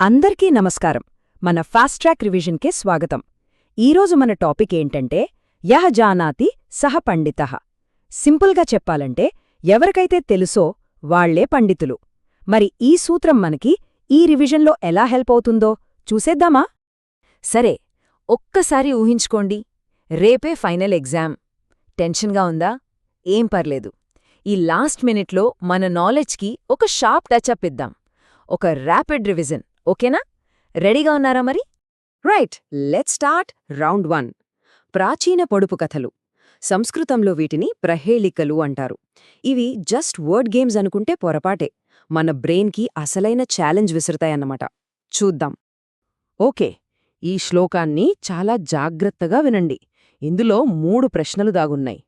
అందరికీ నమస్కారం. మన ఫాస్ట్ ట్రాక్ రివిజన్కే స్వాగతం. ఈరోజు మన టాపిక్ ఏంటంటే యహ జానాతి సహ పండితః. సింపుల్గా చెప్పాలంటే ఎవరికైతే తెలుసో వాళ్లే పండితులు. మరి ఈ సూత్రం మనకి ఈ రివిజన్లో ఎలా హెల్ప్ అవుతుందో చూసేద్దామా? సరే, ఒక్కసారి ఊహించుకోండి, రేపే ఫైనల్ ఎగ్జామ్. టెన్షన్గా ఉందా? ఏం పర్లేదు. ఈ లాస్ట్ మినిట్లో మన నాలెడ్జ్కి ఒక షార్ప్ టచ్అప్ ఇద్దాం. ఒక ర్యాపిడ్ రివిజన్, ఓకేనా? రెడీగా ఉన్నారా మరి? Right, let's start round 1. ప్రాచీన పొడుపు కథలు. సంస్కృతంలో వీటిని ప్రహేళికలు అంటారు. ఇవి జస్ట్ వర్డ్ గేమ్స్ అనుకుంటే పొరపాటే. మన బ్రెయిన్కి అసలైన ఛాలెంజ్ విసురుతాయన్నమాట. చూద్దాం. ఓకే, ఈ శ్లోకాన్ని చాలా జాగ్రత్తగా వినండి. ఇందులో 3 ప్రశ్నలు దాగున్నాయి.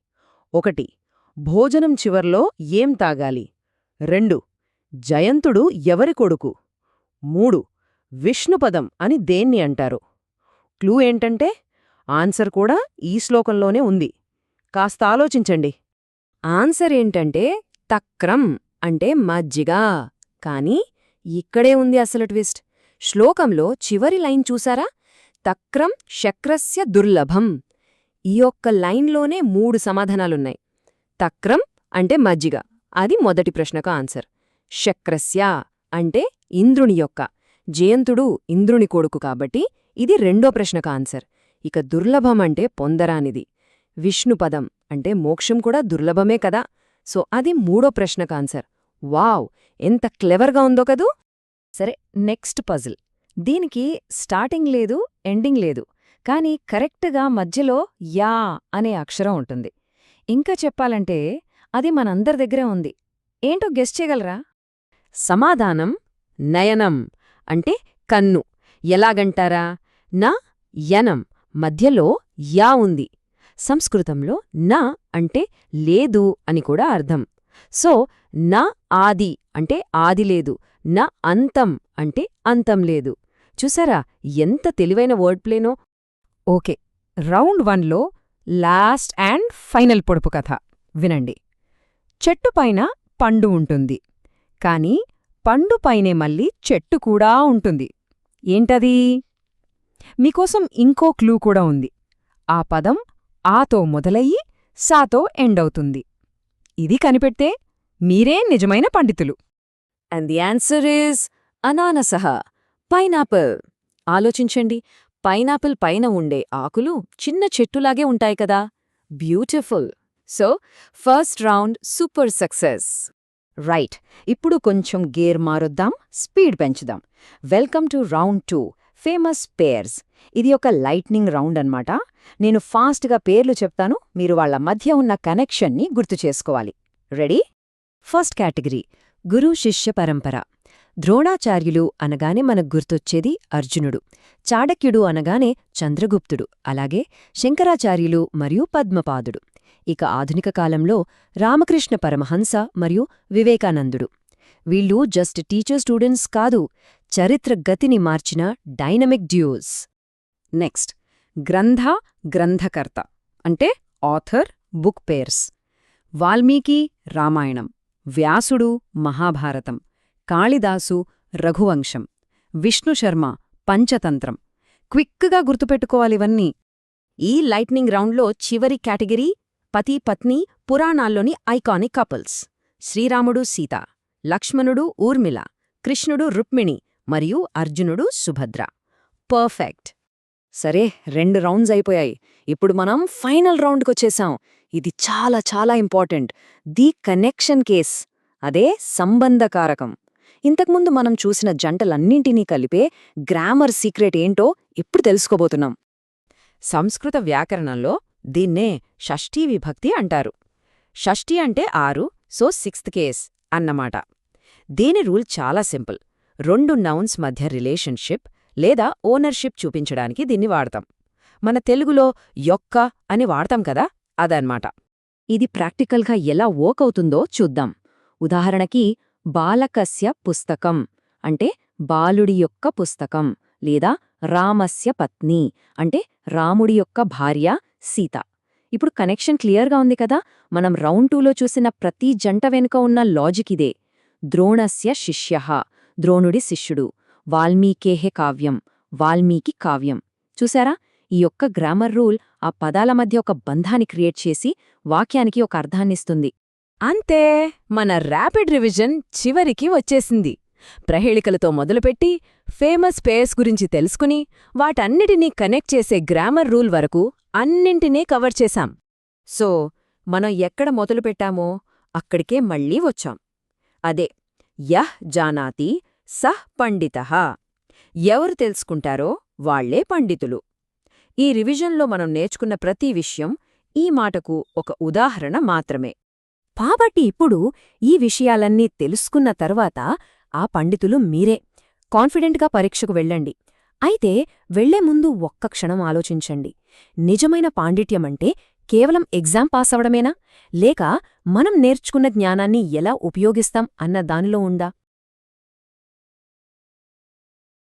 1. భోజనం చివర్లో ఏం తాగాలి? 2. జయంతుడు ఎవరి కొడుకు? 3. విష్ణుపదం అని దేన్ని అంటారు? క్లూ ఏంటంటే ఆన్సర్ కూడా ఈ శ్లోకంలోనే ఉంది. కాస్త ఆలోచించండి. ఆన్సర్ ఏంటంటే తక్రం అంటే మజ్జిగ. కానీ ఇక్కడే ఉంది అసలు ట్విస్ట్. శ్లోకంలో చివరి లైన్ చూసారా? తక్రం శక్రస్య దుర్లభం. ఈ ఒక్క లైన్లోనే 3 సమాధానాలున్నాయి. తక్రం అంటే మజ్జిగ, అది మొదటి ప్రశ్నకు ఆన్సర్. శక్రస్య అంటే ఇంద్రుని యొక్క, జయంతుడు ఇంద్రుని కొడుకు కాబట్టి ఇది రెండో ప్రశ్నకు ఆన్సర్. ఇక దుర్లభం అంటే పొందరానిది. విష్ణుపదం అంటే మోక్షం కూడా దుర్లభమే కదా, సో అది 3వ ప్రశ్నకు ఆన్సర్. వావ్, ఎంత క్లెవర్గా ఉందో కదూ! సరే, నెక్స్ట్ పజిల్. దీనికి స్టార్టింగ్ లేదు, ఎండింగ్ లేదు, కానీ కరెక్ట్గా మధ్యలో యా అనే అక్షరం ఉంటుంది. ఇంకా చెప్పాలంటే అది మనందరి దగ్గరే ఉంది. ఏంటో గెస్ చేయగలరా? సమాధానం నయనం అంటే కన్ను. ఎలాగంటారా? న యనం, మధ్యలో యా ఉంది. సంస్కృతంలో న అంటే లేదు అని కూడా అర్థం. సో న ఆది అంటే ఆది లేదు, న అంతం అంటే అంతం లేదు. చూసారా ఎంత తెలివైన వర్డ్ ప్లేనో? ఓకే, రౌండ్ 1లో లాస్ట్ అండ్ ఫైనల్ పొడుపు కథ వినండి. చెట్టుపైన పండు ఉంటుంది, కాని పండుపైనే మళ్ళీ చెట్టు కూడా ఉంటుంది. ఏంటది? మీకోసం ఇంకో క్లూ కూడా ఉంది. ఆ పదం ఆతో మొదలయ్యి సాతో ఎండవుతుంది. ఇది కనిపెడితే మీరే నిజమైన పండితులు. అండ్ ది ఆన్సర్ ఈజ్ అనానసః, పైనాపిల్. ఆలోచించండి, పైనాపిల్ పైన ఉండే ఆకులు చిన్న చెట్టులాగే ఉంటాయి కదా. Beautiful. So first round super success. Right, ఇప్పుడు కొంచెం గేర్ మారుద్దాం, స్పీడ్ పెంచుదాం. Welcome to round 2, famous pairs. ఇది ఒక లైట్నింగ్ రౌండ్ అన్నమాట. నేను ఫాస్ట్గా పేర్లు చెప్తాను, మీరు వాళ్ల మధ్య ఉన్న కనెక్షన్ని గుర్తు చేసుకోవాలి. రెడీ? ఫస్ట్ కేటగిరీ, గురు శిష్య పరంపర. ద్రోణాచార్యులు అనగానే మనకు గుర్తొచ్చేది అర్జునుడు, చాణక్యుడు అనగానే చంద్రగుప్తుడు, అలాగే శంకరాచార్యులు మరియు పద్మపాదుడు. ఇక ఆధునిక కాలంలో రామకృష్ణ పరమహంస మరియు వివేకానందుడు. వీళ్ళు జస్ట్ టీచర్ స్టూడెంట్స్ కాదు, చరిత్ర గతిని మార్చిన డైనమిక్ డ్యూస్. నెక్స్ట్, గ్రంథ గ్రంథకర్త అంటే author, book pairs. Valmiki Ramayanam, Vyasudu Mahabharatam, Kalidasa Raghuvamsham, Vishnu Sharma Panchatantram. క్విక్గా గుర్తుపెట్టుకోవాలివన్నీ. ఈ లైట్నింగ్ రౌండ్లో చివరి కేటగిరీ పతి పత్ని పురాణాల్లోని ఐకానిక్ కపుల్స్. శ్రీరాముడు సీత, లక్ష్మణుడు ఊర్మిళ, కృష్ణుడు రుక్మిణి మరియు అర్జునుడు సుభద్ర. పర్ఫెక్ట్. సరే, 2 రౌండ్స్ అయిపోయాయి. ఇప్పుడు మనం ఫైనల్ రౌండ్కొచ్చేసాం. ఇది చాలా చాలా ఇంపార్టెంట్, ది కనెక్షన్ కేస్, అదే సంబంధకారకం. ఇంతకుముందు మనం చూసిన జంటలన్నింటినీ కలిపే గ్రామర్ సీక్రెట్ ఏంటో ఇప్పుడు తెలుసుకోబోతున్నాం. సంస్కృత వ్యాకరణంలో దీన్నే షష్ఠీ విభక్తి అంటారు. షష్ఠి అంటే 6, సో 6th కేస్ అన్నమాట. దీని రూల్ చాలా సింపుల్. 2 నౌన్స్ మధ్య రిలేషన్షిప్ లేదా ఓనర్షిప్ చూపించడానికి దీన్ని వాడతాం. మన తెలుగులో యొక్క అని వాడతాం కదా, అదన్నమాట. ఇది ప్రాక్టికల్గా ఎలా వర్క్ అవుతుందో చూద్దాం. ఉదాహరణకి బాలకస్య పుస్తకం అంటే బాలుడి యొక్క పుస్తకం, లేదా రామస్య పత్ని అంటే రాముడి యొక్క భార్య సీత. ఇప్పుడు కనెక్షన్ క్లియర్గా ఉంది కదా. మనం రౌండ్ 2లో చూసిన ప్రతి జంట వెనుక ఉన్న లాజిక్ ఇదే. ద్రోణస్య శిష్యః, ద్రోణుడి శిష్యుడు. వాల్మీకేహ కావ్యం, వాల్మీకి కావ్యం. చూసారా, ఈ ఒక్క గ్రామర్ రూల్ ఆ పదాల మధ్య ఒక బంధాన్ని క్రియేట్ చేసి వాక్యానికి ఒక అర్థాన్నిస్తుంది. అంతే, మన ర్యాపిడ్ రివిజన్ చివరికి వచ్చేసింది. ప్రహేళికలతో మొదలుపెట్టి ఫేమస్ పేర్స్ గురించి తెలుసుకుని వాటన్నిటినీ కనెక్ట్ చేసే గ్రామర్ రూల్ వరకు అన్నింటినీ కవర్ చేశాం. సో మనం ఎక్కడ మొదలుపెట్టామో అక్కడికే మళ్ళీ వచ్చాం. అదే యహ్ జానాతి సహ్ పండితః. ఎవరు తెలుసుకుంటారో వాళ్లే పండితులు. ఈ రివిజన్లో మనం నేర్చుకున్న ప్రతి విషయం ఈ మాటకు ఒక ఉదాహరణ మాత్రమే. కాబట్టి ఇప్పుడు ఈ విషయాలన్నీ తెలుసుకున్న తర్వాత ఆ పండితులు మీరే. కాన్ఫిడెంట్గా పరీక్షకు వెళ్ళండి. అయితే వెళ్లే ముందు ఒక్క క్షణం ఆలోచించండి. నిజమైన పాండిత్యమంటే కేవలం ఎగ్జామ్ పాస్ అవడమేనా, లేక మనం నేర్చుకున్న జ్ఞానాన్ని ఎలా ఉపయోగిస్తాం అన్న దానిలో ఉందా?